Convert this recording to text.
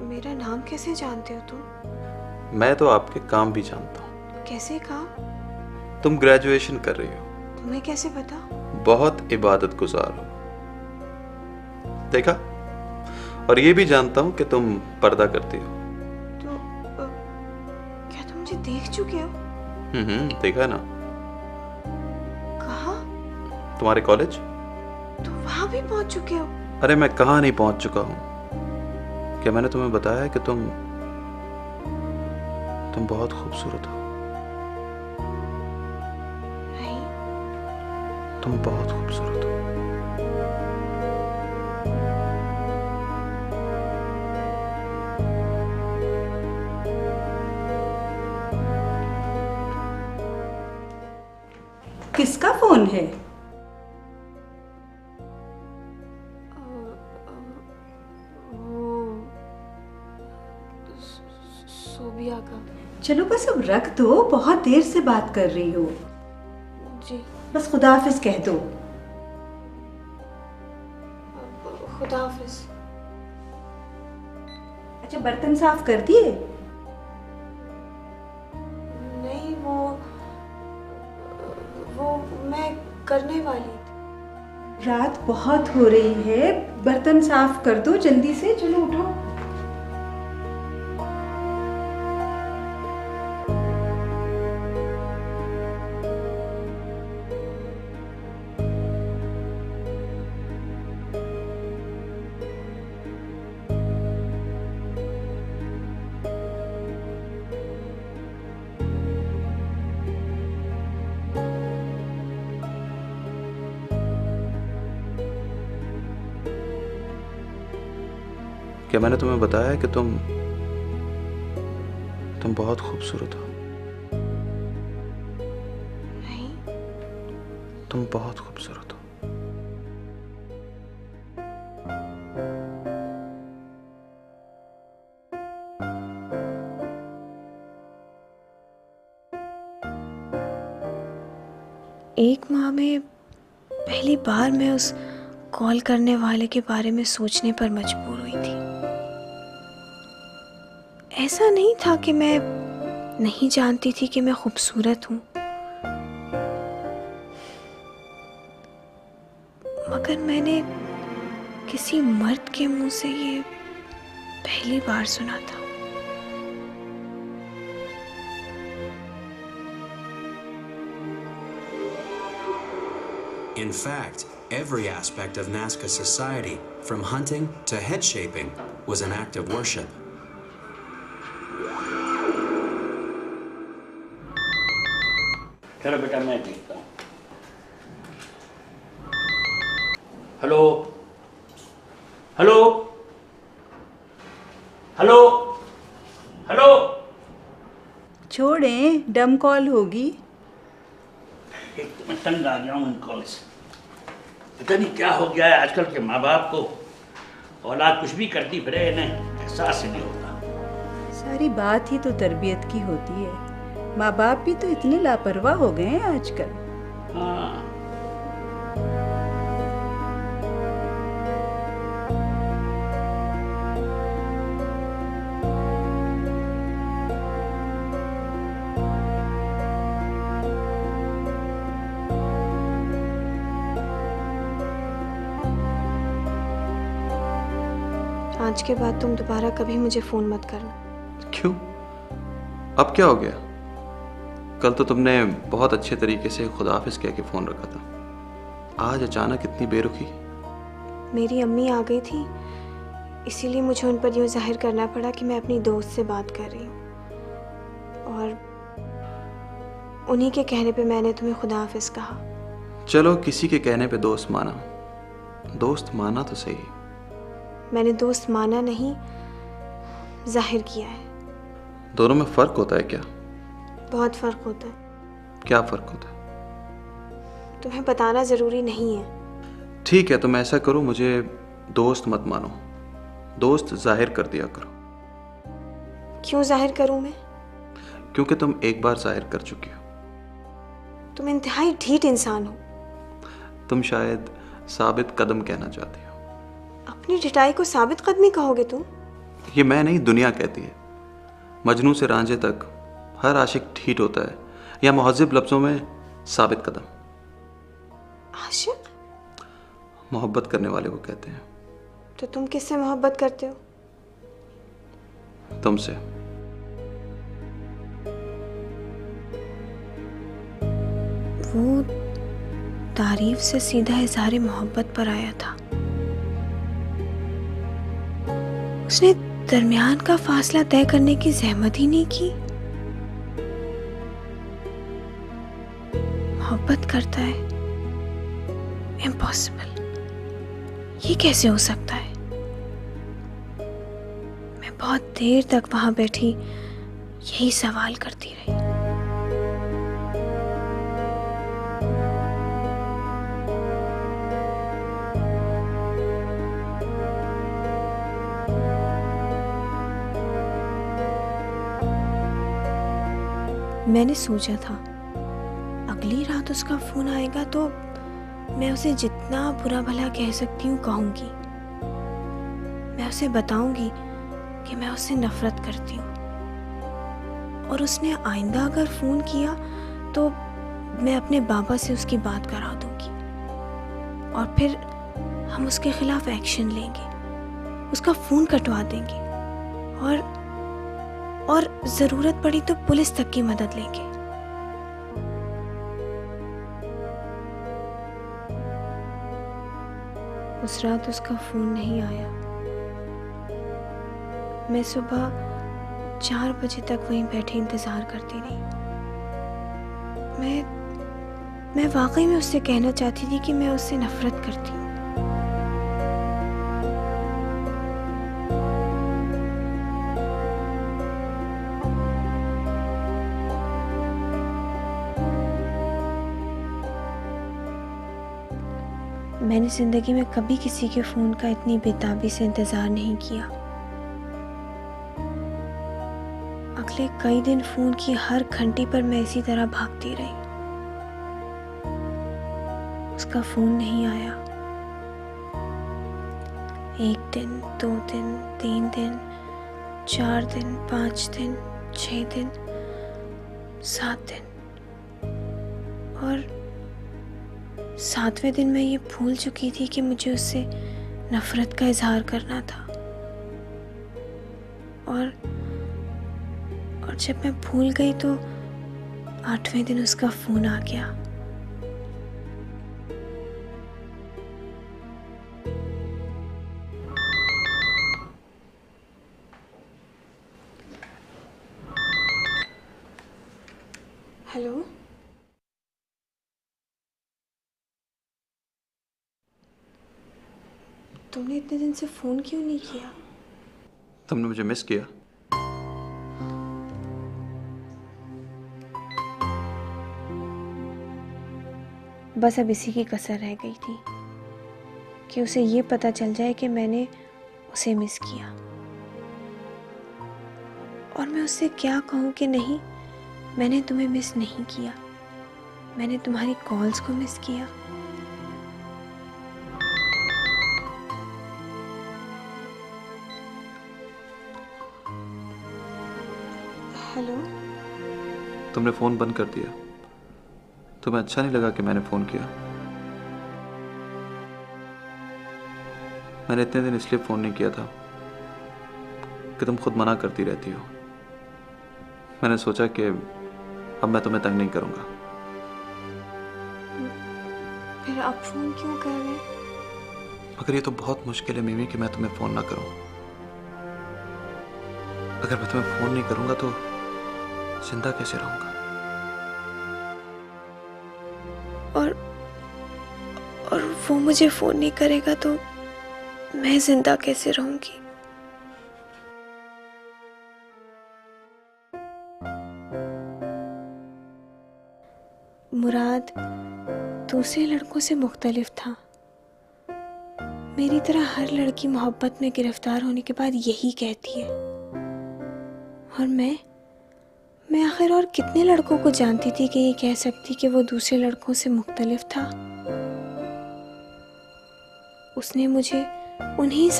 मेरा नाम कैसे जानते हो तुम? मैं तो आपके काम भी जानता हूँ। कैसे काम? तुम ग्रेजुएशन कर रही हो। तुम्हें कैसे पता? बहुत इबादत गुजार हो। देखा? और ये भी जानता हूँ कि तुम पर्दा करती हो। तो क्या तुम मुझे देख चुके हो? देखा है ना। कहाँ? तुम्हारे कॉलेज। तुम वहां भी पहुंच चुके हो? अरे मैं कहाँ नहीं पहुंच चुका हूँ। क्या मैंने तुम्हें बताया है कि तुम बहुत खूबसूरत हो? नहीं। तुम बहुत खूबसूरत हो। किसका फोन है? वो सोबिया का। चलो बस अब रख दो, बहुत देर से बात कर रही हो। जी। बस खुदा हाफिज कह दो। खुदा हाफिज। अच्छा, बर्तन साफ कर दिए? नहीं, वो मैं करने वाली थी। रात बहुत हो रही है, बर्तन साफ कर दो जल्दी से। चलो उठो। क्या मैंने तुम्हें बताया है कि तुम बहुत खूबसूरत हो? नहीं। तुम बहुत खूबसूरत हो। एक माह में पहली बार मैं उस कॉल करने वाले के बारे में सोचने पर मजबूर हुई थी। ऐसा नहीं था कि मैं नहीं जानती थी कि मैं खूबसूरत हूँ, मगर मैंने किसी मर्द के मुंह से ये पहली बार सुना था। In fact, every aspect of Nazca society, from hunting to head shaping, was an act of worship. चलो बेटा, मैं देखता हूँ। Hello hello hello hello. छोड़ें, डम कॉल होगी। एक तो मैं तंग आ गया हूँ इन कॉल से। पता नहीं क्या हो गया है आजकल के माँ बाप को। औलाद कुछ भी करती फिरे, इन्हें एहसास ही नहीं होता। सारी बात ही तो तरबियत की होती है। माँ बाप भी तो इतने लापरवाह हो गए हैं आजकल। हाँ। आज के बाद तुम दोबारा कभी मुझे फोन मत करना। क्यों? अब क्या हो गया? कल तो तुमने बहुत अच्छे तरीके से खुदाफिज कह के फोन रखा था। आज अचानक इतनी बेरुखी। मेरी अम्मी आ गई थी, इसीलिए मुझे उन पर यूँ जाहिर करना पड़ा कि मैं अपनी दोस्त से बात कर रही हूँ, और उन्हीं के कहने पे मैंने तुम्हें खुदा हाफिज कहा। चलो, किसी के कहने पे दोस्त माना। दोस्त माना तो सही। मैंने दोस्त माना नहीं, जाहिर किया है। दोनों में फर्क होता है क्या? बहुत फर्क होता है। क्या फर्क होता है? तुम्हें बताना जरूरी नहीं है। ठीक है, तुम ऐसा करो, मुझे दोस्त मत मानो, दोस्त जाहिर कर दिया करो। क्यों जाहिर करूं मैं? क्योंकि तुम एक बार जाहिर कर चुकी हो। तुम इंतहाई ढीठ इंसान हो। तुम शायद साबित कदम कहना चाहती हो। अपनी ढिठाई को साबित कदमी कहोगे तुम? ये मैं नहीं, दुनिया कहती है। मजनू से रांझे तक हर आशिक ठीठ होता है, या मुहज़्ज़िब लफ्ज़ों में साबित कदम। आशिक? मोहब्बत करने वाले को कहते हैं। तो तुम किससे मोहब्बत करते हो? तुमसे। वो तारीफ से सीधा इज़हार मोहब्बत पर आया था। उसने दरमियान का फासला तय करने की ज़हमत ही नहीं की। मोहब्बत करता है? इम्पॉसिबल। ये कैसे हो सकता है? मैं बहुत देर तक वहां बैठी यही सवाल करती रही। मैंने सोचा था अगली रात उसका फोन आएगा तो मैं उसे जितना बुरा भला कह सकती हूँ कहूँगी। मैं उसे बताऊंगी कि मैं उससे नफरत करती हूँ, और उसने आइंदा अगर फ़ोन किया तो मैं अपने बाबा से उसकी बात करा दूंगी, और फिर हम उसके खिलाफ एक्शन लेंगे, उसका फ़ोन कटवा देंगे, और ज़रूरत पड़ी तो पुलिस तक की मदद लेंगे। उस रात उसका फ़ोन नहीं आया। मैं सुबह 4 बजे तक वहीं बैठी इंतज़ार करती रही। मैं वाकई में उससे कहना चाहती थी कि मैं उससे नफ़रत करती हूँ। मैंने ज़िंदगी में कभी किसी के फ़ोन का इतनी बेताबी से इंतज़ार नहीं किया। अगले कई दिन फ़ोन की हर घंटी पर मैं इसी तरह भागती रही। उसका फ़ोन नहीं आया। 1 दिन, 2 दिन, 3 दिन, 4 दिन, 5 दिन, 6 दिन, 7 दिन, और 7वें दिन मैं ये भूल चुकी थी कि मुझे उससे नफरत का इजहार करना था। और जब मैं भूल गई तो 8वें दिन उसका फ़ोन आ गया। हेलो, तुमने इतने दिन से फ़ोन क्यों नहीं किया? तुमने मुझे मिस किया? बस अब इसी की कसर रह गई थी कि उसे ये पता चल जाए कि मैंने उसे मिस किया, और मैं उससे क्या कहूँ कि नहीं, मैंने तुम्हें मिस नहीं किया, मैंने तुम्हारी कॉल्स को मिस किया। हेलो, तुमने फ़ोन बंद कर दिया। तुम्हें अच्छा नहीं लगा कि मैंने फ़ोन किया? मैंने इतने दिन इसलिए फ़ोन नहीं किया था कि तुम खुद मना करती रहती हो। मैंने सोचा कि अब मैं तुम्हें तंग नहीं करूँगा। फिर आप फ़ोन क्यों कर रहे हैं? मगर ये तो बहुत मुश्किल है मिमी कि मैं तुम्हें फ़ोन ना करूँ। अगर मैं तुम्हें फ़ोन नहीं करूँगा तो जिंदा कैसे रहूँगा? और वो मुझे फ़ोन नहीं करेगा तो मैं जिंदा कैसे रहूँगी? मुराद दूसरे लड़कों से मुख्तलिफ था। मेरी तरह हर लड़की मोहब्बत में गिरफ्तार होने के बाद यही कहती है, और मैं आखिर और कितने लड़कों को जानती थी कि ये कह सकती कि वो दूसरे लड़कों से मुख्तलिफ था। उसने मुझे उन्हीं